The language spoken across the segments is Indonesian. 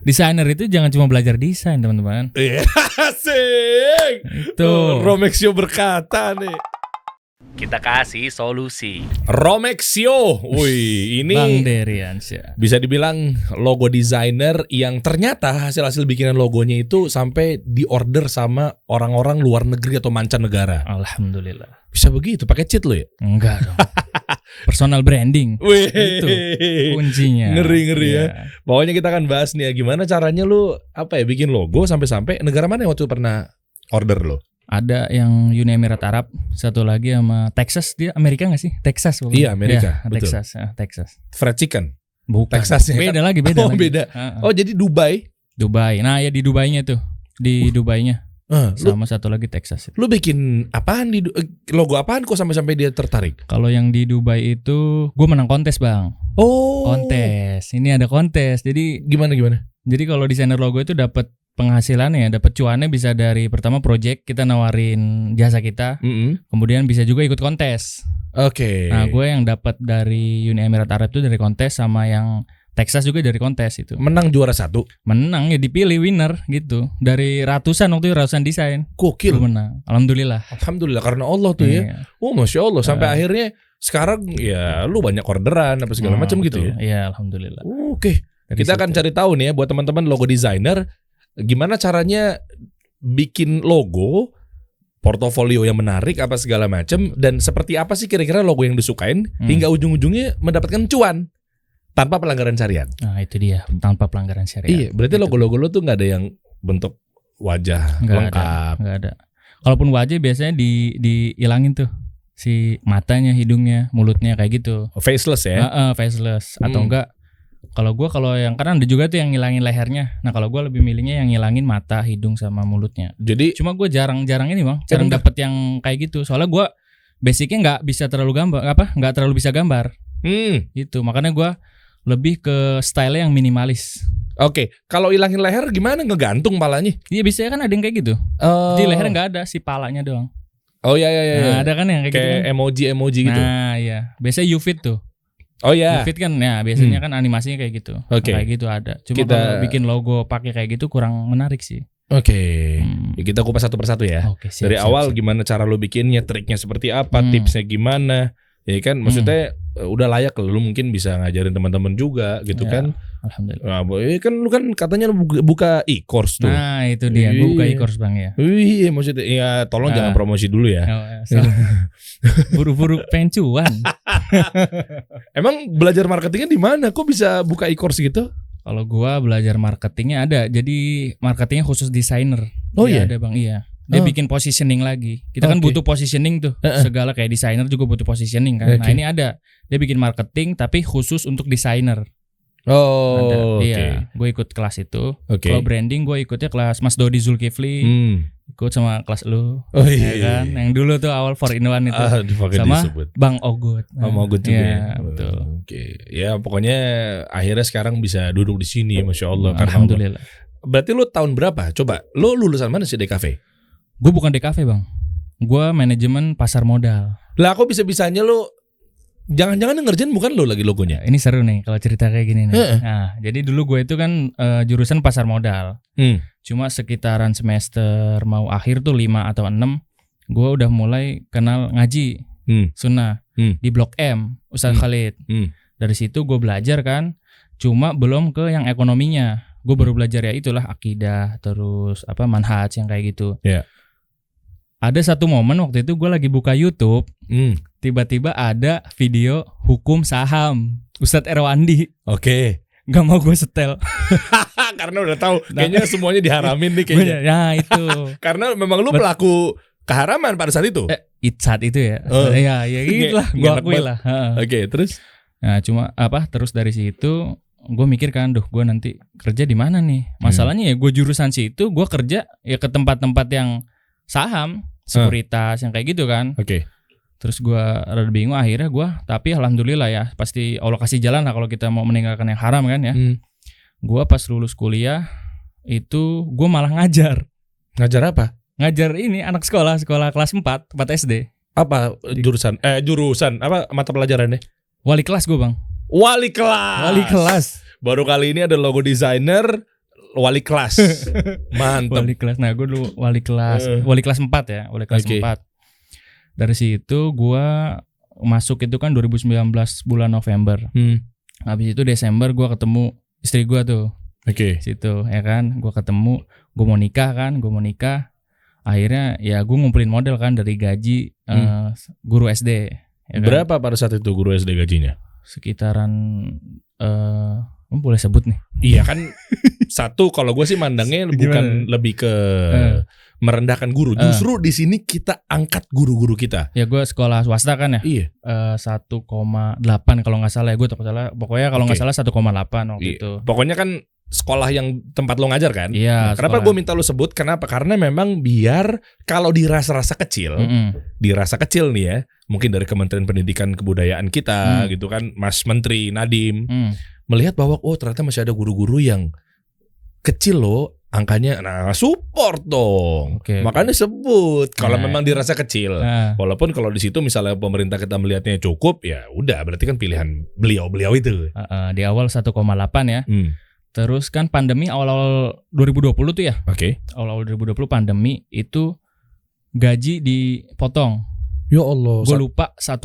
Desainer itu jangan cuma belajar desain, teman-teman. Iya, asik. Itu Romexio berkata nih. Kita kasih solusi. Romexio, wih, Bang ini Deriansyah. bisa dibilang logo designer yang ternyata hasil bikinan logonya itu sampai diorder sama orang-orang luar negeri atau mancanegara. Alhamdulillah. Bisa begitu, pakai cheat lo ya? Enggak dong. Personal branding. Wih, Itu kuncinya. ngeri ya. Iya. Pokoknya kita akan bahas nih ya, gimana caranya lu bikin logo sampai negara mana yang waktu itu pernah order lo? Ada yang Uni Emirat Arab, satu lagi sama Texas, dia Amerika nggak sih? Texas pokoknya. Iya, Amerika, Ya, betul. Texas. Fried chicken. Bukan. Texasnya. Beda lagi, beda Oh, lagi. beda. Heeh. Oh, jadi Dubai. Dubai. Nah, ya di Dubainya tuh. Di Dubainya. Sama satu lagi Texas. Lu bikin apaan logo apaan kok sampai dia tertarik? Kalau yang di Dubai itu gue menang kontes, Bang. Oh. Kontes. Ini ada kontes. Jadi Gimana? kalau desainer logo itu dapat penghasilannya, dapat cuannya bisa dari pertama project kita nawarin jasa kita, kemudian bisa juga ikut kontes. Oke. Nah, gue yang dapat dari Uni Emirat Arab itu dari kontes, sama yang Texas juga dari kontes itu. Menang juara 1. Menang ya, dipilih winner gitu. Dari ratusan waktu itu, ratusan desain. Gokil. Gue menang. Alhamdulillah. Alhamdulillah karena Allah tuh ya. Iya. Oh, Masya Allah. Sampai akhirnya sekarang ya lu banyak orderan apa segala macam gitu betul. ya. Iya, alhamdulillah. Oke. Dari Kita akan situ. cari tahu nih ya buat teman-teman logo designer, gimana caranya bikin logo, portofolio yang menarik apa segala macam, dan seperti apa sih kira-kira logo yang disukain hingga ujung-ujungnya mendapatkan cuan tanpa pelanggaran syariat. Nah, itu dia, tanpa pelanggaran syariat. Iya, berarti Gitu. logo-logo lo tuh nggak ada yang bentuk wajah Nggak lengkap. Nggak ada. Kalaupun wajah biasanya dihilangin tuh, si matanya, hidungnya, mulutnya kayak gitu. Faceless ya. Faceless atau enggak. Kalau yang kan ada juga tuh yang ngilangin lehernya. Nah, kalau gue lebih milihnya yang ngilangin mata, hidung sama mulutnya. Jadi Cuma gue jarang ini, Bang. Jarang dapet yang kayak gitu. Soalnya gue basicnya nggak terlalu bisa gambar. Gitu. Makanya gue lebih ke style yang minimalis. Oke, kalau ilangin leher gimana, ngegantung palanya? Iya, biasanya kan ada yang kayak gitu. Di leher nggak ada, si palanya doang. Oh iya. Nah, ada kan yang kayak gitu Kayak kan. emoji gitu. Nah, iya. Biasanya U-Fit tuh. Oh iya. U-Fit kan ya biasanya kan animasinya kayak gitu. Oke. Kayak gitu ada. Cuma Kita- kalau bikin logo pakai kayak gitu kurang menarik sih. Oke. Ya, kita kupas satu persatu ya. Oke, siap, Dari siap, awal siap. gimana cara lo bikinnya, triknya seperti apa, tipsnya gimana. Ya kan, maksudnya udah layak lu mungkin bisa ngajarin teman-teman juga gitu Ya, kan. Alhamdulillah. Nah, kan lu kan katanya lu buka e-course tuh. Nah, itu dia. Gue buka e-course, Bang ya. Wih, maksudnya ya tolong jangan promosi dulu ya. Buru-buru pengen cuan. Emang belajar marketingnya di mana? Kok bisa buka e-course gitu? Kalau gua belajar marketingnya ada. Jadi marketingnya khusus desainer. Oh Dia iya? ada, Bang. Iya. Dia bikin positioning lagi. Kita kan Oke. butuh positioning tuh. Segala kayak desainer juga butuh positioning kan. Nah, Oke. ini ada. Dia bikin marketing tapi khusus untuk desainer. Oh, Ada. oke. Iya, gue ikut kelas itu. Oke. Kalau branding gue ikutnya kelas Mas Dodi Zulkifli. Ikut sama kelas lu. Oh Ya iya. kan? Yang dulu tuh awal 4-in-1 itu. Dipakai Sama disebut. Bang Ogut. Mau gue juga Iya, ya. betul. Oke. Ya pokoknya akhirnya sekarang bisa duduk di sini, Masya Allah. Karena Alhamdulillah. Berarti lu tahun berapa? Coba, lu lulusan mana sih DKV? Gue bukan DKV, Bang. Gue manajemen pasar modal. Lah kok bisa-bisanya lu jangan-jangan yang ngerjain bukan lu lagi logonya? Ini seru nih kalau cerita kayak gini nih. Heeh. Nah, jadi dulu gue itu kan jurusan pasar modal. Cuma sekitaran semester mau akhir tuh 5 atau 6, gue udah mulai kenal ngaji sunnah di Blok M, Ustaz Khalid. Dari situ gue belajar kan, cuma belum ke yang ekonominya. Gue baru belajar ya itulah akidah, terus manhaj yang kayak gitu. Yeah. Ada satu momen waktu itu gue lagi buka YouTube, tiba-tiba ada video hukum saham Ustadz Erwandi. Oke. Gak mau gue setel. Karena udah tahu kayaknya semuanya diharamin nih kayaknya. Nah itu. Karena memang lu pelaku keharaman pada saat itu. Saat itu ya. Ya gitu lah. Gue akui lah. Oke, terus? Nah cuma terus dari situ gue mikir kan, gue nanti kerja di mana nih? Masalahnya ya gue jurusan situ, gue kerja ya ke tempat-tempat yang saham, sekuritas yang kayak gitu kan. Oke. Terus gue rada bingung akhirnya tapi alhamdulillah ya, pasti Allah kasih jalan lah kalau kita mau meninggalkan yang haram kan ya. Gue pas lulus kuliah itu gue malah ngajar. Ngajar apa? Ngajar ini anak sekolah kelas 4 SD. Apa jurusan apa mata pelajarannya? Wali kelas gue, Bang. Wali kelas. Wali kelas. Baru kali ini ada logo designer wali kelas. Mantap. Wali kelas. Nah, gue dulu wali kelas 4 ya, wali kelas 4. Dari situ gue masuk itu kan 2019 bulan November. Habis itu Desember gue ketemu istri gue tuh. Situ ya kan, gue ketemu, gue mau nikah. Akhirnya ya gue ngumpulin modal kan dari gaji guru SD. Ya kan? Berapa pada saat itu guru SD gajinya? Sekitaran boleh sebut nih. Iya kan. Satu kalau gue sih mandangnya bukan lebih ke merendahkan guru. Justru di sini kita angkat guru-guru kita. Ya gue sekolah swasta kan ya. Iya. 1,8 kalau nggak salah ya, gue takut salah. Pokoknya kalau nggak salah 1,8 waktu itu. Pokoknya kan sekolah yang tempat lo ngajar kan? Iya. Nah, kenapa gue minta lo sebut? Kenapa? Karena memang biar kalau dirasa-rasa kecil, dirasa kecil nih ya, mungkin dari Kementerian Pendidikan Kebudayaan kita gitu kan, Mas Menteri Nadiem melihat bahwa ternyata masih ada guru-guru yang kecil loh angkanya. Nah, support dong. Makanya sebut kalau memang dirasa kecil. Walaupun kalau di situ misalnya pemerintah kita melihatnya cukup, ya udah berarti kan pilihan beliau-beliau itu. Di awal 1,8 ya. Terus kan pandemi awal-awal 2020 tuh ya. Awal-awal 2020 pandemi itu gaji dipotong. Ya Allah. Gue lupa 1,3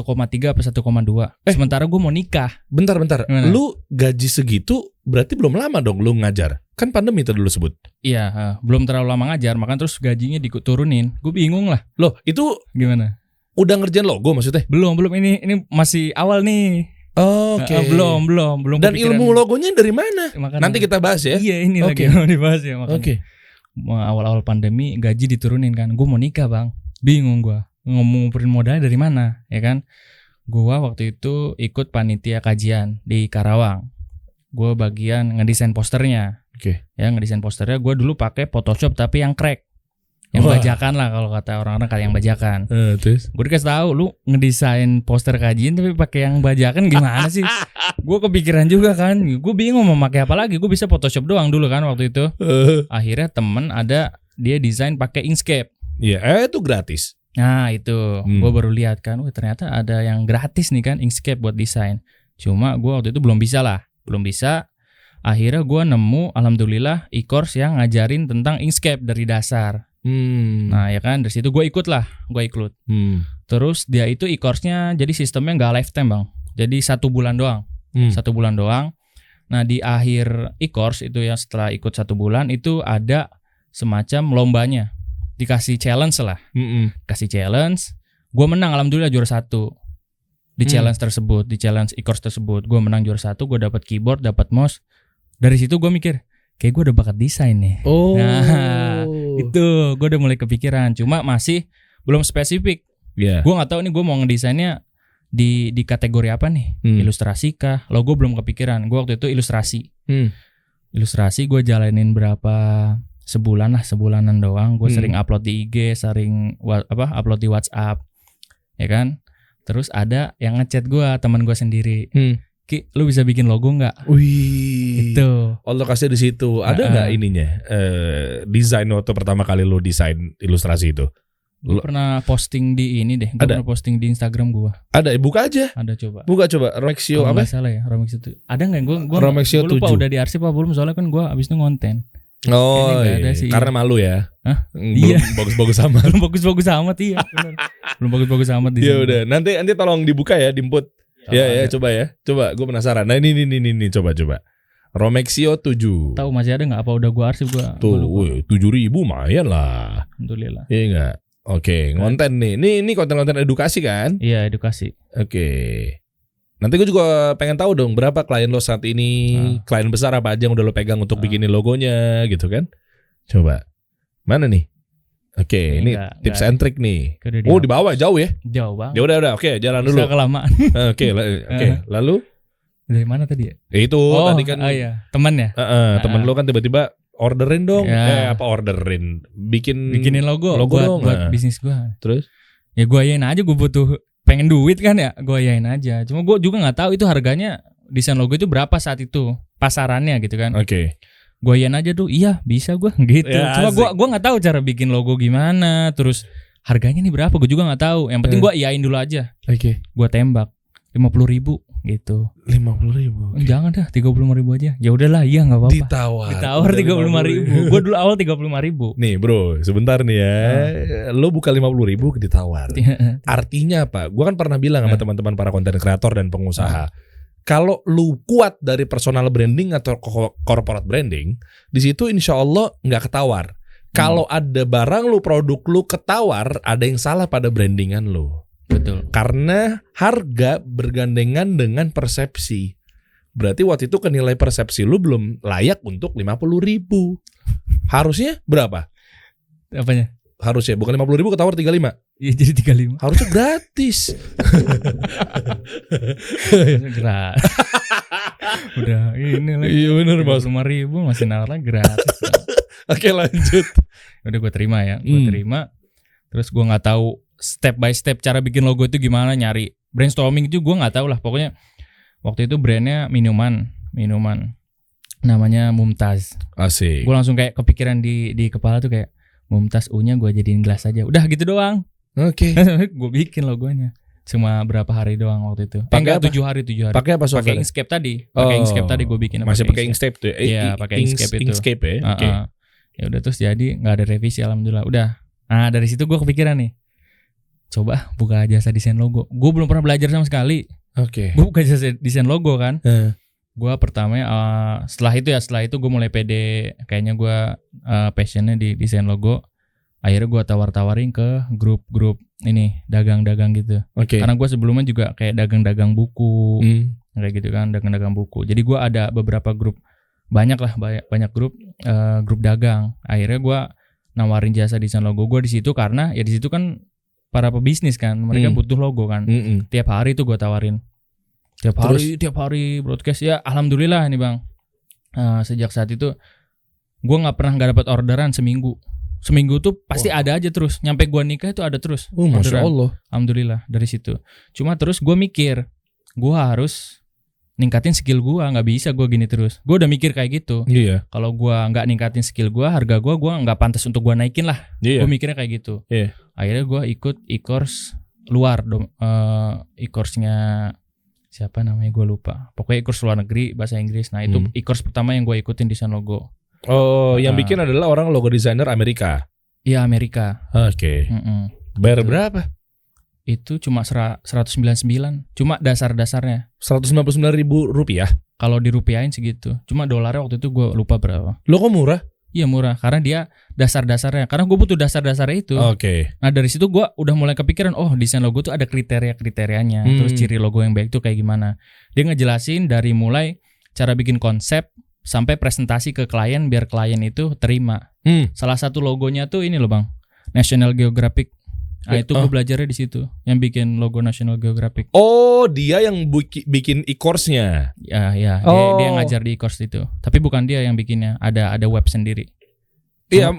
apa 1,2. Sementara gue mau nikah. Bentar. Lu gaji segitu berarti belum lama dong lu ngajar. Kan pandemi tadi lu sebut. Iya, belum terlalu lama ngajar, makanya terus gajinya diturunin. Gue bingung lah. Loh, itu gimana? Udah ngerjain logo maksudnya? Belum. Ini masih awal nih. Belum. Dan kepikiran. Ilmu logonya dari mana? Nanti kita bahas ya. Iya, ini lagi mau dibahas ya makanya. Awal-awal pandemi gaji diturunin kan. Gue mau nikah, Bang. Bingung gue. Ngumpulin modalnya dari mana, ya kan? Gue waktu itu ikut panitia kajian di Karawang. Gue bagian ngedesain posternya. Ya, ngedesain posternya gue dulu pakai Photoshop tapi yang crack. Yang bajakan lah kalau kata orang-orang, kayak yang bajakan. Terus gue dikasih tahu, lu ngedesain poster kajian tapi pakai yang bajakan gimana sih? Gue kepikiran juga kan. Gue bingung mau pakai apa lagi. Gue bisa Photoshop doang dulu kan waktu itu. Akhirnya temen ada, dia desain pakai Inkscape. Iya, itu gratis. Nah itu, gue baru lihat kan, ternyata ada yang gratis nih kan, Inkscape buat desain. Cuma gue waktu itu belum bisa. Akhirnya gue nemu, alhamdulillah, e-course yang ngajarin tentang Inkscape dari dasar. Nah ya kan, dari situ gue ikut. Terus dia itu e-course-nya jadi sistemnya nggak lifetime bang, jadi 1 bulan doang. 1 bulan doang. Nah di akhir e-course itu ya, setelah ikut 1 bulan itu ada semacam lombanya, dikasih challenge lah. Kasih challenge, gue menang, alhamdulillah juara 1 di challenge tersebut, di challenge e-course tersebut. Gue menang juara 1, gue dapat keyboard, dapat mouse. Dari situ gue mikir, kayak gue udah bakat desain nih. Nah itu gue udah mulai kepikiran, cuma masih belum spesifik. Gue nggak tahu nih gue mau ngedesainnya di kategori apa nih, ilustrasi kah? Logo belum kepikiran. Gue waktu itu ilustrasi. Ilustrasi gue jalanin berapa sebulanan doang. Gue sering upload di IG, sering upload di WhatsApp, ya kan. Terus ada yang ngechat gue, teman gue sendiri. Ki, lu bisa bikin logo nggak? Wih, itu. Allah kasih di situ. Ada nggak ininya? Desain waktu pertama kali lu desain ilustrasi itu? Lu pernah posting di ini deh. Gue pernah posting di Instagram gue. Ada, buka aja. Ada, coba. Buka coba. Romexio apa? Nggak salah ya, Romexio itu. Ada nggak? Gue lupa 7. udah diarsip apa belum? Soalnya kan gue abis itu ngonten. Oh iya. Karena malu ya. Hah? Belum bagus-bagus amat. Belum bagus-bagus amat, iya. Belum bagus-bagus amat di sini. Ya udah, nanti tolong dibuka ya, diinput. Ya, coba ya. Coba, gue penasaran. Nah, ini coba. Romexio 7. Tahu masih ada nggak? Apa udah gue arsip gue? Tuh, 7.000 lumayan lah. Alhamdulillah. Iya nggak? Oke, konten nih. Ini konten-konten edukasi kan? Iya, edukasi. Oke. Nanti gue juga pengen tahu dong berapa klien lo saat ini, klien besar apa aja yang udah lo pegang untuk bikinin logonya gitu kan? Coba. Mana nih? Oke, ini tips and trick nih. Oh, di bawah jauh ya? Jauh banget. Ya udah, oke, jalan dulu. Bisa kelamaan. Oke, lalu dari mana tadi ya? Itu tadi kan. Iya, teman ya? Temen lo kan tiba-tiba orderin dong. Orderin? Bikinin logo dong. Buat bisnis gua. Terus? Ya gua yain aja, gua butuh pengen duit kan ya, gua yain aja. Cuma gua juga nggak tahu itu harganya desain logo itu berapa saat itu pasarannya gitu kan. Oke. Gue yain aja tuh, iya bisa gue gitu. Ya, cuma gue nggak tahu cara bikin logo gimana, terus harganya nih berapa, gue juga nggak tahu. Yang penting gue iyain dulu aja. Oke. Gue tembak 50.000. gitu. 50.000. Jangan dah 35.000 aja. Ya udahlah, iya nggak apa-apa. Ditawar 35.000. Gue dulu awal 35.000. Nih bro, sebentar nih ya. Lo buka 50.000 ditawar. Artinya apa? Gue kan pernah bilang sama teman-teman para konten kreator dan pengusaha. Kalau lu kuat dari personal branding atau corporate branding, di situ insya Allah nggak ketawar. Kalau ada barang lu, produk lu ketawar, ada yang salah pada brandingan lu. Betul. Karena harga bergandengan dengan persepsi. Berarti waktu itu nilai persepsi lu belum layak untuk 50.000. Harusnya berapa? Apanya? Harusnya bukan 50.000 ketawar 35. Iya jadi 35. Harusnya gratis. Gratis. Udah ini lagi. Iya benar Mas. 35.000 masih nawarnya gratis. Oke lanjut. Udah gue terima ya. Gue terima. Terus gue nggak tahu step by step cara bikin logo itu gimana, nyari brainstorming itu gue nggak tahu lah. Pokoknya waktu itu brandnya minuman namanya Mumtaz. Asik. Gue langsung kayak kepikiran di kepala tuh kayak Mumtaz U-nya gue jadiin gelas aja. Udah gitu doang. Oke. Gue bikin logonya. Cuma berapa hari doang waktu itu. Pakai enggak 7 hari. Pakai apa software? Pakai Inkscape tadi. Pakai Inkscape tadi gue bikin. Masih pakai Inkscape tuh. Iya, pakai Inkscape itu. Inkscape ya. Oke. Ya udah terus jadi nggak ada revisi alhamdulillah. Udah. Nah dari situ gue kepikiran nih. Coba buka jasa desain logo. Gue belum pernah belajar sama sekali. Oke. Gue buka jasa desain logo kan. Gue pertamanya setelah itu gue mulai pede. Kayaknya gue passionnya di desain logo. Akhirnya gue tawar-tawarin ke grup-grup ini dagang-dagang gitu. Oke. Karena gue sebelumnya juga kayak dagang-dagang buku, kayak gitu kan, dagang-dagang buku. Jadi gue ada beberapa grup, banyak grup dagang. Akhirnya gue nawarin jasa desain logo gue di situ karena ya di situ kan para pebisnis kan, mereka butuh logo kan. Tiap hari tuh gue tawarin. Tiap hari broadcast ya. Alhamdulillah nih bang. Sejak saat itu gue nggak dapat orderan seminggu tuh pasti ada aja terus. Nyampe gua nikah itu ada terus. Masya Allah. Alhamdulillah dari situ. Cuma terus gua mikir, gua harus ningkatin skill gua, nggak bisa gua gini terus. Gua udah mikir kayak gitu. Iya. Kalau gua nggak ningkatin skill gua, harga gua nggak pantas untuk gua naikin lah. Iya. Gua mikirnya kayak gitu. Iya. Akhirnya gua ikut e-course luar, e-course-nya siapa namanya gua lupa. Pokoknya e-course luar negeri bahasa Inggris. Nah itu e-course pertama yang gua ikutin desain logo. Oh, yang bikin adalah orang logo designer Amerika. Iya Amerika. Oke. Bayar berapa? Itu cuma 199. Cuma dasar-dasarnya. 199.000 rupiah. Kalau dirupiahin segitu. Cuma dolarnya waktu itu gue lupa berapa. Lo kok murah? Iya murah. Karena dia dasar-dasarnya. Karena gue butuh dasar-dasarnya itu. Oke. Nah dari situ gue udah mulai kepikiran. Oh desain logo tuh ada kriteria-kriterianya. Terus ciri logo yang baik tuh kayak gimana. Dia ngejelasin dari mulai cara bikin konsep sampai presentasi ke klien biar klien itu terima. Salah satu logonya tuh ini loh bang, National Geographic. Nah itu gue belajarnya di situ, yang bikin logo National Geographic. Oh dia yang bikin e-course-nya. Ya, dia ngajar di e-course itu. Tapi bukan dia yang bikinnya, ada web sendiri.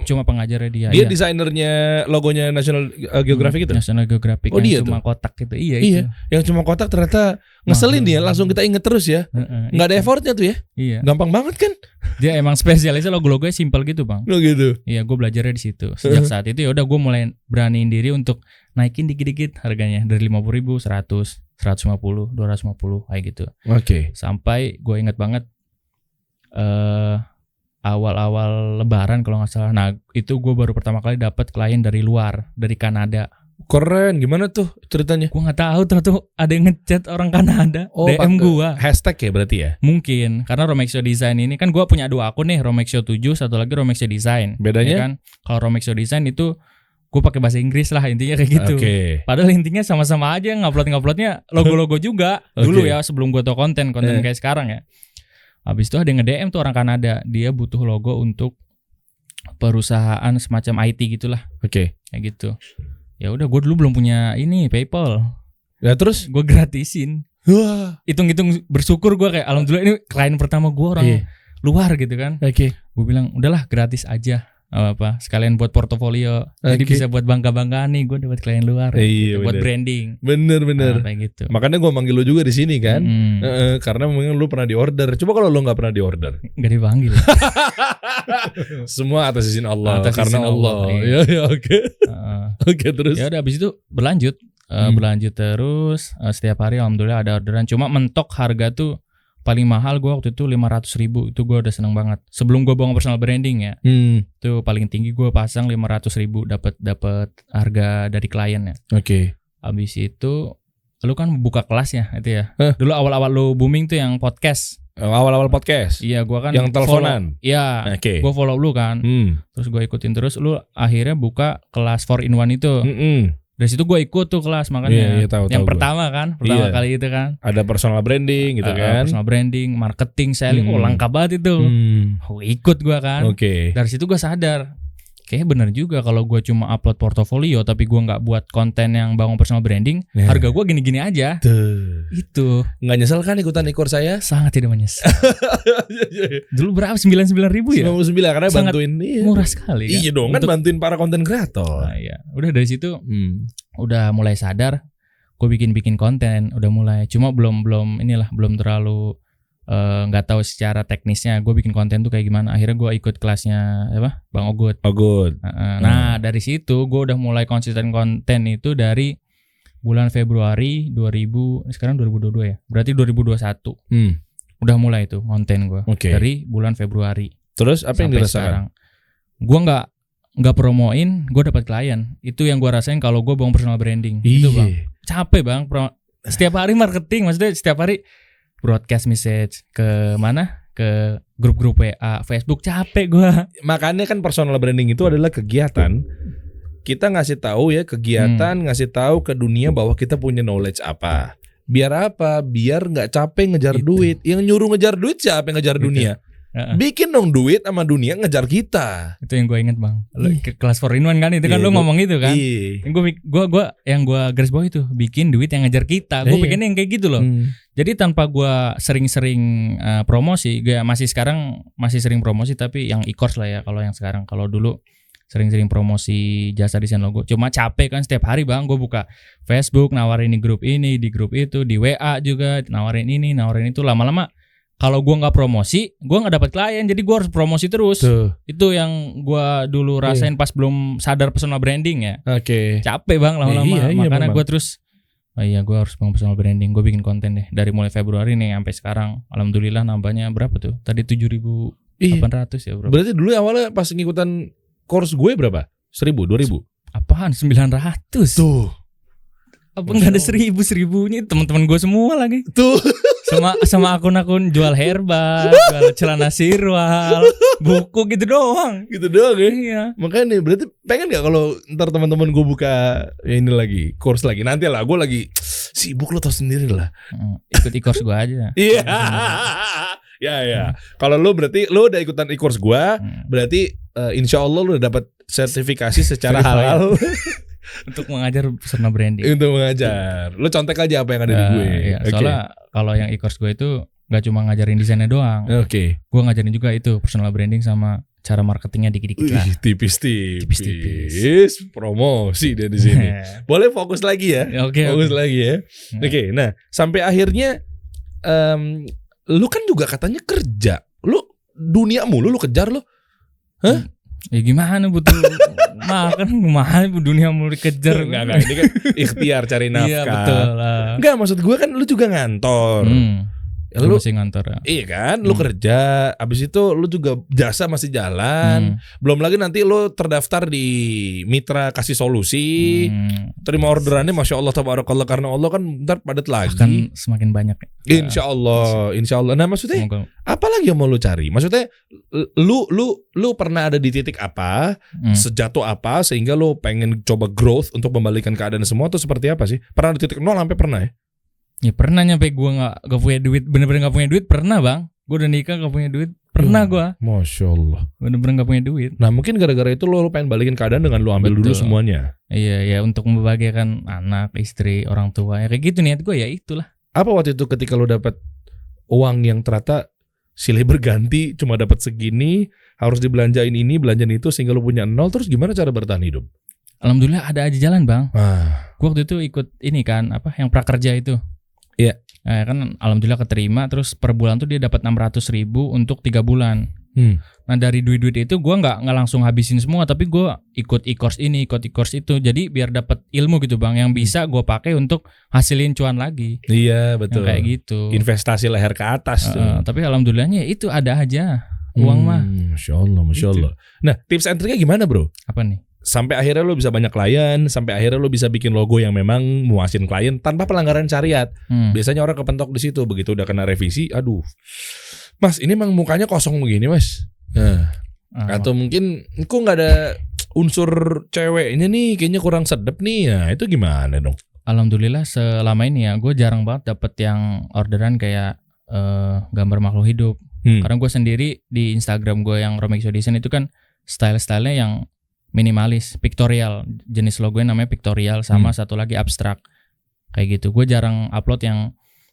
Cuma pengajarnya dia. Dia desainernya logonya National Geographic itu. National Geographic. Oh dia cuma tuh kotak itu. Iya. Itu. Yang cuma kotak ternyata ngeselin dia. Langsung kita inget terus ya. Nggak ada effortnya tuh ya. Iya. Gampang banget kan. Dia emang spesialisnya logo-logonya simpel gitu bang. Oh gitu. Iya gue belajarnya di situ. Sejak saat itu ya udah gue mulai beraniin diri untuk naikin dikit-dikit harganya dari 50.000, 100, 150, 250 kayak gitu. Oke. Sampai gue ingat banget awal-awal Lebaran kalau nggak salah. Nah itu gue baru pertama kali dapat klien dari luar, dari Kanada. Keren, gimana tuh ceritanya? Gue nggak tahu tuh ada yang ngechat orang Kanada, DM gue. Hashtag ya berarti ya? Mungkin karena Romexio Design ini kan gue punya 2 akun nih, Romexio 7, satu lagi Romexio Design. Bedanya? Ya kan? Kalau Romexio Design itu gue pakai bahasa Inggris lah intinya kayak gitu. Padahal intinya sama-sama aja nguploadnya logo-logo juga. Dulu ya sebelum gue tau konten kayak sekarang ya. Habis itu ada yang nge-DM tuh orang Kanada, dia butuh logo untuk perusahaan semacam IT gitulah. Kayak gitu. Ya udah gue dulu belum punya ini PayPal. Ya terus gue gratisin. Wah, hitung-hitung bersyukur gue kayak alhamdulillah ini klien pertama gue orang luar gitu kan. Gue bilang udahlah gratis aja. Apa sekalian buat portofolio. Jadi bisa buat bangga-banggaan nih gue dapat klien luar. Gitu, buat branding. Bener. Kayak gitu. Makanya gue manggil lo juga di sini kan. Karena mungkin lo pernah di order. Coba kalau lo nggak pernah di order. Nggak dipanggil. Semua atas izin Allah. Atas karena izin Allah. Iya. Ya oke. Oke terus. Ya udah abis itu berlanjut berlanjut terus. Setiap hari alhamdulillah ada orderan. Cuma mentok harga tuh paling mahal gue waktu itu 500.000. Itu gue udah seneng banget. Sebelum gue bangun personal branding ya, itu paling tinggi gue pasang 500.000 dapat harga dari klien ya. Oke. Abis itu lu kan buka kelas ya itu ya. Dulu awal-awal lu booming tuh yang podcast. Awal-awal podcast. Iya, gua kan yang teleponan. Iya. Gua follow lu kan. Terus gua ikutin terus, lu akhirnya buka kelas 4-in-1 itu. Dari situ gua ikut tuh kelas makanya. Tahu, yang pertama kan, kali itu kan. Ada personal branding gitu kan. Personal branding, marketing, selling, lengkap banget itu. Ikut gua kan. Dari situ gua sadar. Kayaknya bener juga kalau gue cuma upload portofolio tapi gue nggak buat konten yang bangun personal branding, harga gue gini-gini aja. Itu nggak nyesel kan ikutan e-course saya? Sangat tidak menyesal. Dulu berapa? 99.000 ya? 99 karena sangat bantuin. Murah sekali kan? Iya dong, kan bantuin para konten kreator. Nah, iya. Udah dari situ udah mulai sadar gue bikin konten, udah mulai. Cuma belum terlalu nggak tahu secara teknisnya gue bikin konten tuh kayak gimana. Akhirnya gue ikut kelasnya Bang Ogut. Nah dari situ gue udah mulai konsisten konten itu dari bulan Februari 2000, sekarang 2022 ya, berarti 2021 udah mulai tuh konten gue dari bulan Februari. Terus apa yang dirasakan? Gue nggak promoin, gue dapat klien. Itu yang gue rasain kalau gue bangun personal branding. Itu bang, capek bang. Setiap hari marketing, maksudnya setiap hari broadcast message ke mana? Ke grup-grup WA, Facebook, capek gua. Makanya kan personal branding itu adalah kegiatan kita ngasih tahu ya, ngasih tahu ke dunia bahwa kita punya knowledge apa. Biar apa? Biar nggak capek ngejar duit. Yang nyuruh ngejar duit siapa yang ngejar dunia? Bikin dong duit sama dunia ngejar kita. Itu yang gue inget bang. Kelas 4-in-1 kan itu kan lo ngomong itu kan. Yang gue garis bawah itu bikin duit yang ngejar kita. Gue bikinnya yang kayak gitu loh. Jadi tanpa gue sering-sering promosi, gue masih sering promosi tapi yang e-course lah ya kalau yang sekarang. Kalau dulu sering-sering promosi jasa desain logo. Cuma capek kan setiap hari bang. Gue buka Facebook, nawarin di grup ini, di grup itu, di WA juga nawarin ini, nawarin itu. Lama-lama kalau gue nggak promosi, gue nggak dapat klien. Jadi gue harus promosi terus. Itu yang gue dulu rasain pas belum sadar personal branding ya. Capek bang lama-lama. Makanya gue terus, gue harus bangun personal branding. Gue bikin konten deh dari mulai Februari nih sampai sekarang. Alhamdulillah nambahnya berapa tuh? Tadi 7.800 ya bro. Berarti dulu awalnya pas ngikutan course gue berapa? 1.000, 2.000? Apaan? 900 tuh. Apa nggak ada 1.000-1.000-nya teman-teman gue semua lagi tuh. sama akun-akun jual herbal, jual celana sirwal, buku gitu doang ya. Iya. Makanya nih berarti pengen nggak kalau ntar teman-teman gue buka ini lagi course lagi, nanti lah gue lagi sibuk, lo tau sendiri lah. Ikut e-course gue aja. Iya. Ya. Kalau lo berarti lo udah ikutan e-course gue, berarti insya Allah lo udah dapat sertifikasi secara halal. Untuk mengajar personal branding. Untuk mengajar. Lo contek aja apa yang ada di gue. Iya. Soalnya kalau yang e-course gue itu gak cuma ngajarin desainnya doang. Gue ngajarin juga itu personal branding sama cara marketingnya dikit-dikit lah. Tipis-tipis. Promosi dia di sini. Boleh fokus lagi ya. Fokus lagi ya. Nah sampai akhirnya lu kan juga katanya kerja. Lu dunia mulu lu kejar lu. Hah? Ya gimana butuh makan mahal dunia mau dikejar. Enggak ini kan ikhtiar cari nafkah. Iya betul lah. Enggak, maksud gue kan lu juga ngantor. Lu masih ngantor ya. Iya kan, lu kerja, abis itu lu juga jasa masih jalan. Belum lagi nanti lu terdaftar di Mitra Kasih Solusi. Terima orderannya Masya Allah tabarakallah, karena Allah kan ntar padat lagi. Akan semakin banyak ya. Insya Allah. Nah maksudnya apa lagi yang mau lu cari? Maksudnya lu pernah ada di titik apa, sejatuh apa sehingga lu pengen coba growth untuk membalikan keadaan semua tuh seperti apa sih? Pernah di titik nol sampai pernah ya? Ya pernah nyampe gue gak punya duit, bener-bener gak punya duit, pernah bang. Gue udah nikah gak punya duit, pernah gue. Masya Allah. Bener-bener gak punya duit. Nah mungkin gara-gara itu lo pengen balikin keadaan dengan lo ambil dulu semuanya. Iya untuk membahagiakan anak, istri, orang tua. Ya kayak gitu niat gue, ya itulah. Apa waktu itu ketika lo dapat uang yang ternyata silih berganti, cuma dapat segini, harus dibelanjain ini, belanjain itu sehingga lo punya nol, terus gimana cara bertahan hidup? Alhamdulillah ada aja jalan bang. Gue waktu itu ikut ini kan, yang prakerja itu. Iya. Kan alhamdulillah keterima, terus per bulan tuh dia dapat 600.000 untuk 3 bulan. Nah dari duit-duit itu gue nggak langsung habisin semua, tapi gue ikut e-course ini, ikut e-course itu. Jadi biar dapat ilmu gitu bang, yang bisa gue pakai untuk hasilin cuan lagi. Iya betul. Yang kayak gitu. Investasi leher ke atas tuh. Tapi alhamdulillahnya itu ada aja uang mah. Masya Allah. Nah tips and triknya gimana bro? Apa nih? Sampai akhirnya lo bisa banyak klien, sampai akhirnya lo bisa bikin logo yang memang muasin klien tanpa pelanggaran syariat. Biasanya orang kepentok di situ, begitu udah kena revisi, aduh, mas ini emang mukanya kosong begini mas. Nah, atau mungkin kok nggak ada unsur ceweknya nih, kayaknya kurang sedep nih. Nah itu gimana dong? Alhamdulillah selama ini ya, gue jarang banget dapet yang orderan kayak gambar makhluk hidup. Karena gue sendiri di Instagram gue yang Romexio Design itu kan style-stylenya yang minimalis, pictorial, jenis logonya namanya pictorial, sama satu lagi abstrak kayak gitu. Gue jarang upload yang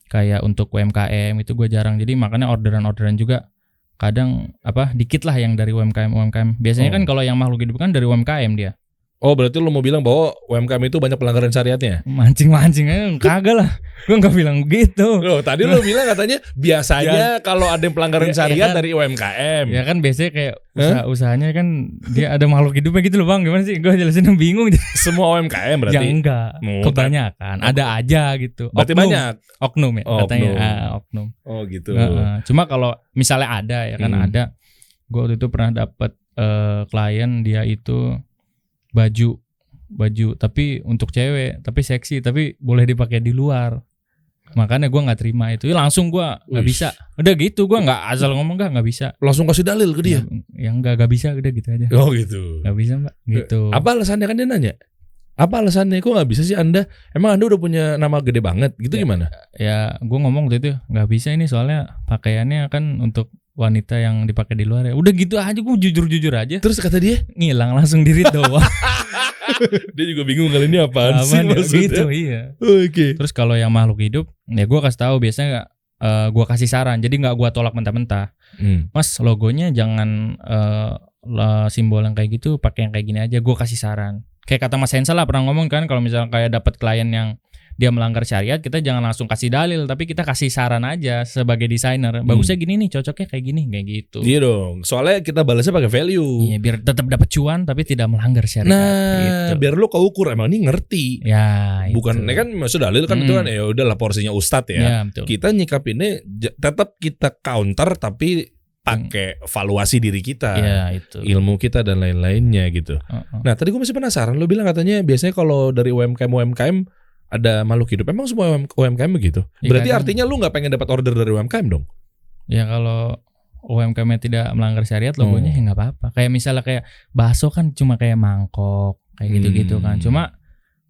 kayak untuk UMKM itu, gue jarang. Jadi makanya orderan juga kadang dikit lah yang dari UMKM. Biasanya kan kalau yang makhluk hidup kan dari UMKM dia. Oh berarti lo mau bilang bahwa UMKM itu banyak pelanggaran syariatnya? Mancing kagak lah. Gue gak bilang gitu. Loh tadi lo bilang katanya biasanya kalau ada pelanggaran syariat dari UMKM. Ya kan biasanya kayak usahanya kan dia ada makhluk hidupnya gitu loh bang. Gimana sih? Gue jelasin bingung. Semua UMKM berarti? Ya enggak. Kebanyakan. Ada aja gitu. Berarti oknum. banyak? Oknum ya katanya. Oknum. Oh gitu. Cuma kalau misalnya ada ya kan ada. Gue waktu itu pernah dapat klien dia itu baju tapi untuk cewek, tapi seksi, tapi boleh dipakai di luar. Makanya gue nggak terima itu. Langsung gue nggak bisa. Udah gitu gue nggak asal ngomong nggak bisa. Langsung kasih dalil ke dia. Ya nggak bisa, udah gitu aja. Oh gitu. Nggak bisa mbak. Gitu. Apa alasannya kan dia nanya? Apa alasannya? Kok nggak bisa sih Anda? Emang Anda udah punya nama gede banget gitu ya, gimana? Ya gue ngomong waktu itu nggak bisa ini soalnya pakaiannya kan untuk wanita yang dipakai di luar ya. Udah gitu aja, gue jujur aja. Terus kata dia ngilang langsung diri doang. Dia juga bingung kali ini apaan sih maksudnya. Gitu, iya. Oke. Terus kalau yang makhluk hidup, ya gue kasih tahu biasanya gue kasih saran. Jadi nggak gue tolak mentah-mentah. Mas logonya jangan simbol yang kayak gitu, pakai yang kayak gini aja. Gue kasih saran. Kayak kata Mas Hensel lah pernah ngomong kan, kalau misalnya kayak dapat klien yang dia melanggar syariat, kita jangan langsung kasih dalil, tapi kita kasih saran aja sebagai desainer. Bagusnya gini nih, cocoknya kayak gini, kayak gitu. Iya dong, soalnya kita balasnya pakai value. Iya, biar tetap dapat cuan tapi tidak melanggar syariat. Nah, gitu. Biar lo keukur emang ini ngerti. Ya, bukan ini kan maksud dalil kan itu kan ya udahlah porsinya ustadz ya. Betul. Kita nyikapinnya tetap kita counter tapi pakai valuasi diri kita, itu. Ilmu kita dan lain-lainnya gitu. Nah, tadi gue masih penasaran. Lo bilang katanya biasanya kalau dari UMKM ada makhluk hidup. Emang semua UMKM begitu? Berarti artinya lu nggak pengen dapat order dari UMKM dong? Ya kalau UMKM tidak melanggar syariat logonya ya nggak apa-apa. Kayak misalnya kayak bakso kan cuma kayak mangkok kayak gitu-gitu kan. Cuma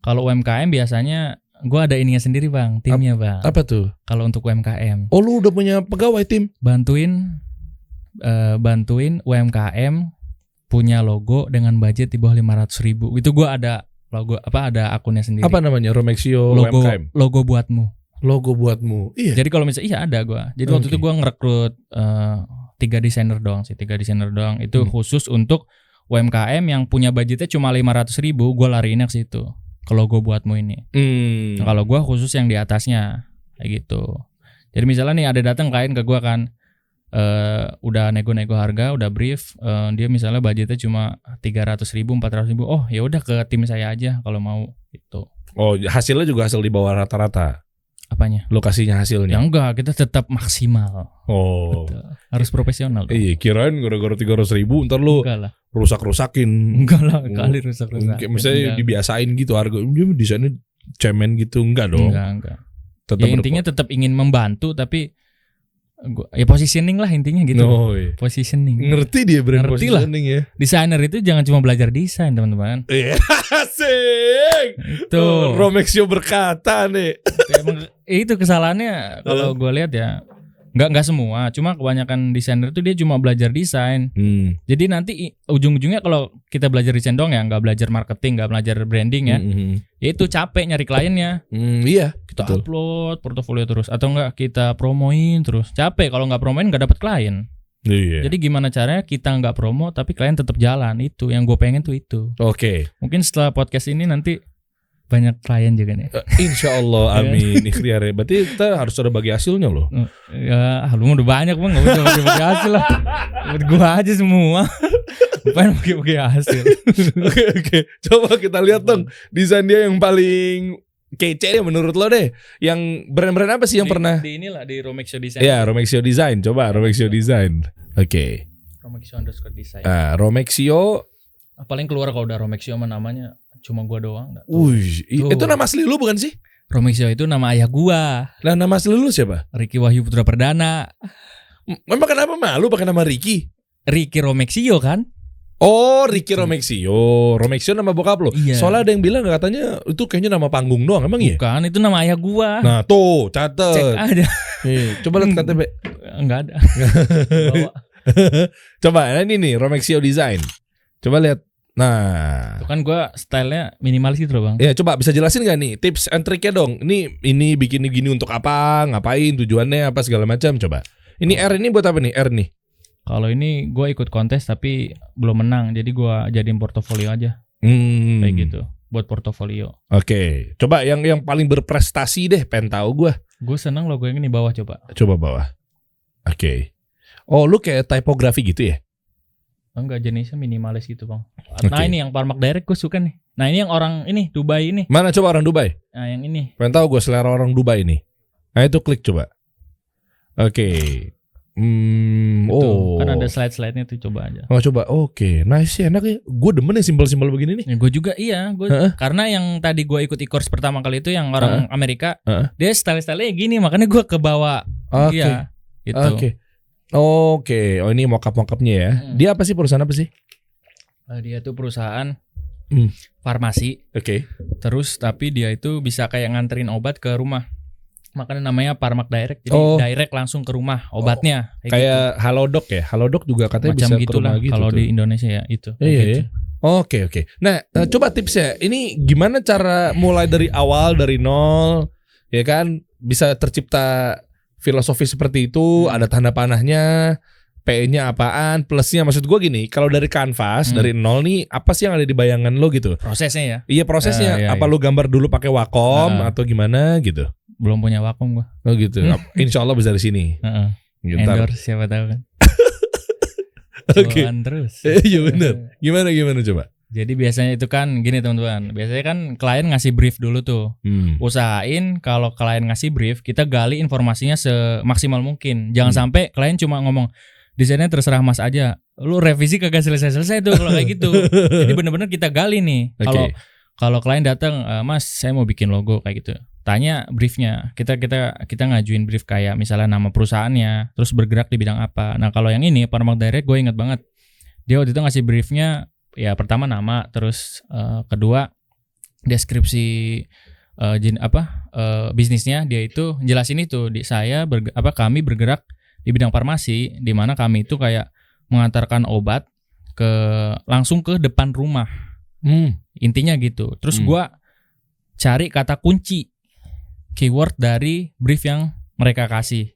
kalau UMKM biasanya gue ada ininya sendiri bang, timnya bang. Apa tuh? Kalau untuk UMKM. Oh lu udah punya pegawai tim? Bantuin UMKM punya logo dengan budget di bawah 500.000. Itu gue ada logo ada akunnya sendiri. Apa namanya? Romexio UMKM. Logo buatmu. Logo buatmu. Iya. Jadi kalau misalnya ada gue. Jadi waktu itu gue ngerekrut 3 desainer doang sih. 3 desainer doang itu khusus untuk UMKM yang punya budgetnya cuma 500.000. Gue lariinnya ke situ, ke logo buatmu ini. Nah, kalau gue khusus yang di atasnya kayak gitu. Jadi misalnya nih ada datang klien ke gue kan, udah nego-nego harga, udah brief, dia misalnya budgetnya cuma 300.000, 400.000. Oh ya udah ke tim saya aja kalau mau gitu. Oh hasilnya juga hasil di bawah rata-rata. Apanya? Lokasinya hasilnya? Ya enggak, kita tetap maksimal. Oh. Betul. Harus profesional. Iya, kirain gara-gara 300.000 ntar lu rusak-rusakin. Enggak lah, kali rusak-rusak. Misalnya dibiasain gitu harga, desainnya cemen gitu, enggak dong. Enggak. Ya, intinya tetap ingin membantu tapi ya positioning lah intinya gitu. Oh, iya. Positioning. Ngerti dia brand positioning ya. Desainer itu jangan cuma belajar desain teman-teman. Iya, asik. Itu Romexio berkata nih. Itu kesalahannya kalau gue lihat ya. Enggak semua, cuma kebanyakan desainer itu dia cuma belajar desain. Jadi nanti ujung-ujungnya kalau kita belajar desain dong ya, enggak belajar marketing, enggak belajar branding ya. Ya itu capek nyari kliennya. Iya, kita upload portofolio terus atau enggak kita promoin terus. Capek kalau enggak promoin enggak dapat klien. Iya. Jadi gimana caranya kita enggak promo tapi klien tetap jalan, itu yang gue pengen tuh itu. Oke. Mungkin setelah podcast ini nanti banyak klien juga nih. Insya Allah, amin. Ikhtiar. Berarti kita harus ada bagi hasilnya loh. Ya, lu udah banyak bang, nggak usah bagi hasil lah. Buat gua aja semua. Bukan bagi hasil. Oke. Coba kita lihat dong desain dia yang paling kece ya menurut lo deh. Yang brand-brand apa sih yang pernah? Di inilah di Romexio Design. Ya, Romexio Design. Coba Romexio Design. Oke. Romexio_design. Romexio. Paling keluar kalau udah Romexio mah namanya cuma gua doang. Itu nama asli lu bukan sih? Romexio itu nama ayah gua. Lah nama asli lu siapa? Ricky Wahyu Putra Perdana. Memang kenapa malu pakai nama Ricky? Ricky Romexio kan? Oh, Ricky Romexio. Romexio nama bokap lo. Iya. Soalnya ada yang bilang katanya itu kayaknya nama panggung doang, emang iya? Bukan, itu nama ayah gua. Nah, tuh, catet. Cek ada. Coba lihat KTP. Enggak ada. Bawa. Coba ini nih Romexio Design. Coba lihat. Nah, Itu kan gua stylenya minimalis gitu loh, Bang. ya coba bisa jelasin gak nih tips and triknya dong. Ini bikin gini untuk apa, ngapain, tujuannya apa segala macam. Coba. Ini R ini buat apa nih? R nih. Kalau ini gua ikut kontes tapi belum menang, jadi gua jadiin portofolio aja. Kayak gitu. Buat portofolio. Oke. Coba yang paling berprestasi deh, pengen tahu gua. Gue seneng logo yang ini bawah coba. Coba bawah. Oke. Oh, lu kayak typography gitu ya? Enggak, jenisnya minimalis gitu, Bang. Oke. Nah, ini yang Parmak Direct gue suka nih. Nah, ini yang orang ini Dubai ini. Mana coba orang Dubai? Nah, yang ini. Pengen tahu gue selera orang Dubai ini. Nah itu klik coba. Oke. Kan ada slide-slide-nya tuh, coba aja. Oh coba. Oke. Nice sih, enak ya. Gue demen ya simpel-simpel begini nih. Ya, gue juga iya. Karena yang tadi gue ikut e-course pertama kali itu yang orang Amerika, dia style-stylenya gini, makanya gue kebawa. Iya. Gitu. Oke. Oh ini mock-up-mockupnya ya. Dia apa sih, perusahaan apa sih? Dia tuh perusahaan farmasi. Oke. Terus tapi dia itu bisa kayak nganterin obat ke rumah. Makanya namanya Parmak Direct. Jadi direct langsung ke rumah obatnya. Kayak gitu. Halodoc ya. Halodoc juga katanya macam bisa ke gitulah, rumah gitu. Kalau di Indonesia ya itu. Iya. Oke. Nah, coba tipsnya. Ini gimana cara mulai dari awal, dari nol, ya kan? Bisa tercipta filosofi seperti itu, ada tanda panahnya, P-nya apaan, plusnya. Maksud gue gini, kalau dari kanvas, dari nol nih, apa sih yang ada di bayangan lo gitu? Prosesnya ya? Iya prosesnya. Apa lo gambar dulu pakai Wacom atau gimana gitu? Belum punya Wacom gue. Oh gitu. Insya Allah bisa dari sini. Endorse siapa tahu kan. Oke. Terus. Iya benar. Gimana coba? Jadi biasanya itu kan gini teman-teman. Biasanya kan klien ngasih brief dulu tuh. Usahain kalau klien ngasih brief, kita gali informasinya semaksimal mungkin. Jangan sampai klien cuma ngomong desainnya terserah Mas aja. Lu revisi kagak selesai tuh kalau kayak gitu. Jadi benar-benar kita gali nih. Kalau klien datang, Mas saya mau bikin logo kayak gitu. Tanya briefnya. Kita ngajuin brief kayak misalnya nama perusahaannya, terus bergerak di bidang apa. Nah kalau yang ini Parmak Direct gue ingat banget. Dia waktu itu ngasih briefnya. Ya pertama nama, terus kedua deskripsi bisnisnya. Dia itu jelasin itu kami bergerak di bidang farmasi, di mana kami itu kayak mengantarkan obat langsung ke depan rumah. Intinya gitu. Terus gua cari kata kunci keyword dari brief yang mereka kasih.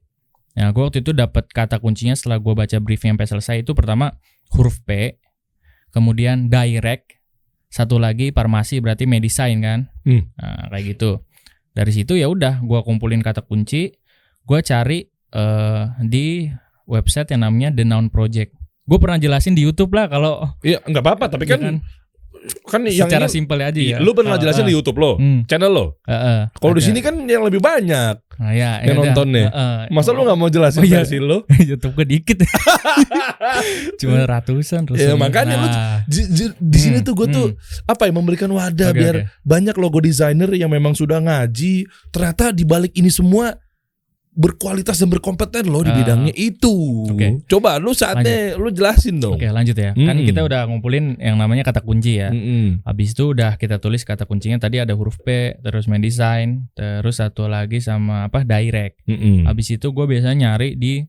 Nah gua waktu itu dapat kata kuncinya setelah gua baca briefnya sampai selesai. Itu pertama huruf P, kemudian direct, satu lagi farmasi berarti medicine kan. Nah, kayak gitu. Dari situ ya udah gua kumpulin kata kunci, gua cari di website yang namanya The Noun Project. Gue pernah jelasin di YouTube lah kalau. Iya, enggak apa-apa, tapi kan yang secara simpel aja ya. Lu pernah jelasin di YouTube lo, channel lo. Kalau di sini kan yang lebih banyak yang nontonnya. Masa lu nggak mau jelasin versi lo? YouTube gue dikit. Cuma ratusan. Ya makanya lu di sini tuh gue tuh memberikan wadah biar banyak logo designer yang memang sudah ngaji. Ternyata di balik ini semua berkualitas dan berkompeten loh di bidangnya itu. Coba lu saatnya lu jelasin dong. Oke, lanjut ya. Kan kita udah ngumpulin yang namanya kata kunci ya. Habis itu udah kita tulis kata kuncinya, tadi ada huruf P, terus medicine, terus satu lagi sama direct. Habis itu gue biasanya nyari di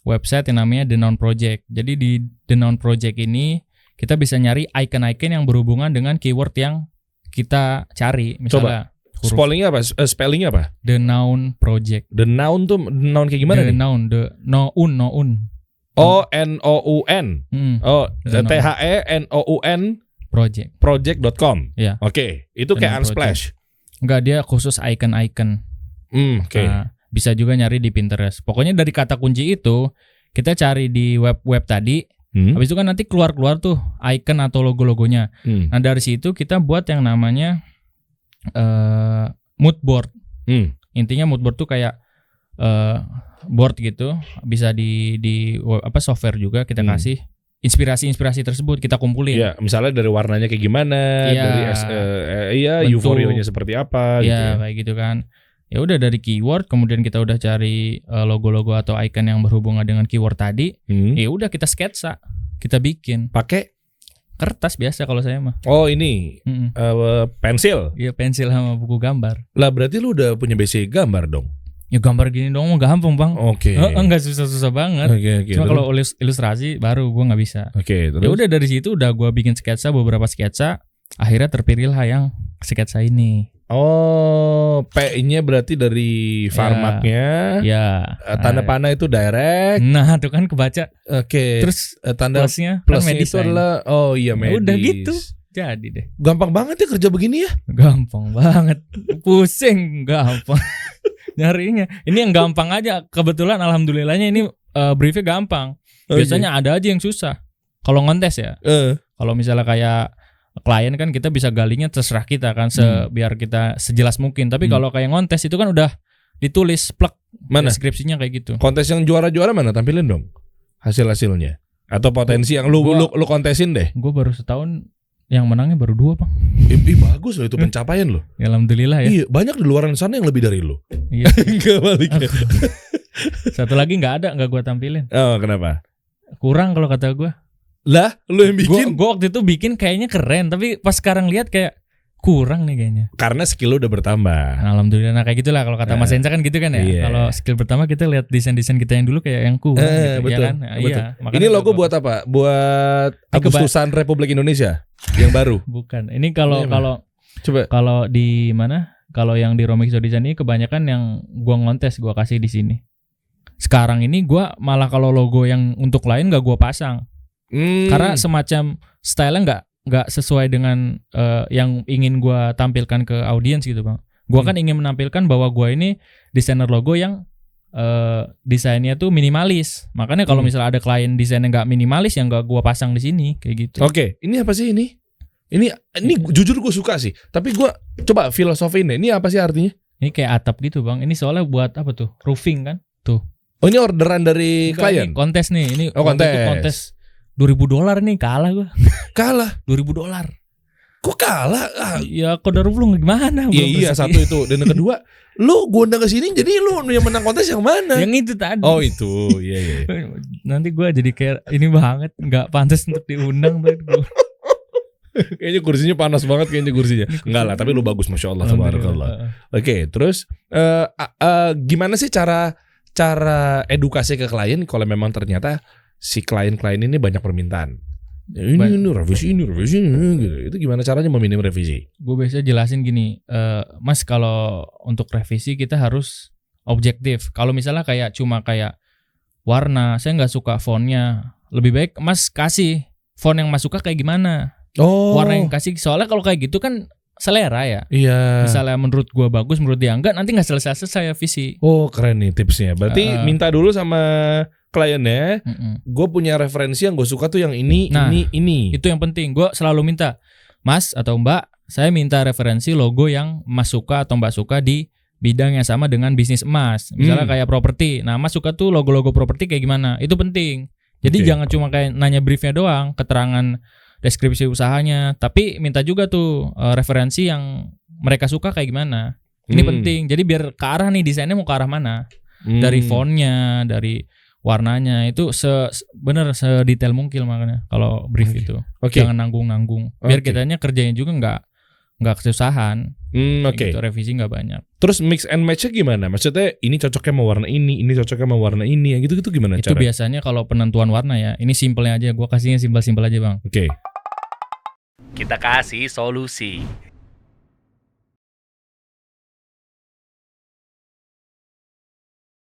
website yang namanya The Noun Project. Jadi di The Noun Project ini kita bisa nyari icon-icon yang berhubungan dengan keyword yang kita cari. Misalnya Spellingnya apa? The Noun Project. The Noun tuh noun kayak gimana? The Noun, noun. O N O U N. THENOUN Project. Project.com. Ya. Oke, itu kayak Unsplash. Enggak, dia khusus icon-icon. Oke. Nah, bisa juga nyari di Pinterest. Pokoknya dari kata kunci itu kita cari di web tadi. Habis itu kan nanti keluar tuh icon atau logo-logonya. Nah dari situ kita buat yang namanya mood board. Intinya mood board tuh kayak board gitu, bisa di software juga kita kasih inspirasi tersebut kita kumpulin. Iya, misalnya dari warnanya kayak gimana, dari euforionya seperti apa gitu ya. Kayak gitu kan. Ya udah dari keyword, kemudian kita udah cari logo-logo atau icon yang berhubungan dengan keyword tadi. Ya udah kita sketsa, kita bikin. Pakai kertas biasa kalau saya mah. Oh ini pensil? Iya pensil sama buku gambar. Lah berarti lu udah punya basic gambar dong? Ya gambar gini dong mah gampang bang. Oke. Enggak susah-susah banget. Cuma kalau ilustrasi baru gue nggak bisa. Oke. Ya udah dari situ udah gue bikin sketsa, beberapa sketsa. Akhirnya terpilihlah yang sketsa ini. Oh, P-nya berarti dari Farmaknya. Ya. Tanda panah itu direct. Nah, tuh kan kebaca. Oke. Terus tanda plusnya kan itu adalah medis. Udah gitu. Jadi deh. Gampang banget ya kerja begini ya? Gampang banget. Pusing gampang. Nyarinya. Ini yang gampang aja. Kebetulan alhamdulillahnya ini briefnya gampang. Biasanya ada aja yang susah. Kalau ngontes ya. Kalau misalnya kayak klien kan kita bisa galinya terserah kita kan biar kita sejelas mungkin. Tapi kalau kayak ngontes itu kan udah ditulis plek deskripsinya kayak gitu. Kontes yang juara-juara mana, tampilin dong hasil-hasilnya. Atau potensi yang lu kontesin deh. Gue baru setahun yang menangnya baru 2 bang. Bagus loh itu pencapaian loh. Ya, alhamdulillah ya. Iya, banyak di luar sana yang lebih dari lu. Iya. Kebalik. Satu lagi nggak gue tampilin. Oh kenapa? Kurang kalau kata gue. Lah, lu yang bikin? Gue waktu itu bikin kayaknya keren, tapi pas sekarang lihat kayak kurang nih kayaknya. Karena skill lu udah bertambah. Alhamdulillah, nah kayak gitulah kalau kata Mas Enca kan gitu kan ya. Iya. Kalau skill pertama kita lihat desain-desain kita yang dulu kayak yang kurang gitu, betul, ya kan? Betul. Iya. Ini logo buat apa? Buat Agustusan Republik Indonesia yang baru. Bukan. Ini kalau coba kalau di mana? Kalau yang di Romexo Design ini kebanyakan yang gua ngontes gua kasih di sini. Sekarang ini gua malah kalau logo yang untuk klien gak gua pasang. Karena semacam style-nya nggak sesuai dengan yang ingin gue tampilkan ke audiens gitu bang. Gue kan ingin menampilkan bahwa gue ini desainer logo yang desainnya tuh minimalis. Makanya kalau misalnya ada klien desainnya nggak minimalis yang nggak gue pasang di sini kayak gitu. Oke, ini apa sih ini? Ini jujur gue suka sih. Tapi gue coba filosofiin deh. Ini apa sih artinya? Ini kayak atap gitu bang. Ini soalnya buat apa tuh? Roofing kan? Tuh. Oh ini orderan dari klien? Ini kontes nih. Ini kontes. $2.000 nih kalah gue. Kalah $2.000. Kok kalah? Ya kodar lu gimana? Iya satu itu. Dan yang kedua, lu gue undang ke sini jadi lu yang menang kontes yang mana? Yang itu tadi. Oh itu, iya. Nanti gue jadi kayak ini banget, nggak pantas untuk diundang tuh. Kayaknya kursinya panas banget kayaknya kursinya. Enggak lah, tapi lu bagus masya Allah tabarakallah. Oke, terus gimana sih cara edukasi ke klien kalau memang ternyata si klien-klien ini banyak permintaan. Ini revisi gitu. Itu gimana caranya meminim revisi? Gue biasa jelasin gini, Mas kalau untuk revisi kita harus objektif. Kalau misalnya kayak cuma kayak warna, saya nggak suka fontnya, lebih baik Mas kasih font yang Mas suka kayak gimana. Warna yang kasih, soalnya kalau kayak gitu kan selera ya. Iya. Misalnya menurut gue bagus, menurut dia enggak, nanti nggak selesai visi. Oh keren nih tipsnya. Berarti minta dulu sama kliennya, gue punya referensi yang gue suka tuh yang ini. Itu yang penting. Gue selalu minta, Mas atau Mbak, saya minta referensi logo yang Mas suka atau Mbak suka di bidang yang sama dengan bisnis Mas. Misalnya kayak properti. Nah, Mas suka tuh logo-logo properti kayak gimana? Itu penting. Jadi jangan cuma kayak nanya briefnya doang, keterangan deskripsi usahanya, tapi minta juga tuh referensi yang mereka suka kayak gimana. Ini penting. Jadi biar ke arah nih desainnya mau ke arah mana? Dari fontnya, dari warnanya itu bener sedetail mungkin makanya kalau brief itu. Jangan nanggung-nanggung. Biar kitanya kerjanya juga nggak kesusahan. Gitu, revisi nggak banyak. Terus mix and match-nya gimana? Maksudnya ini cocoknya sama warna ini cocoknya sama warna ini, yang gitu gimana itu cara? Biasanya kalau penentuan warna ya, ini simpelnya aja. Gua kasihnya simpel-simpel aja bang. Kita kasih solusi.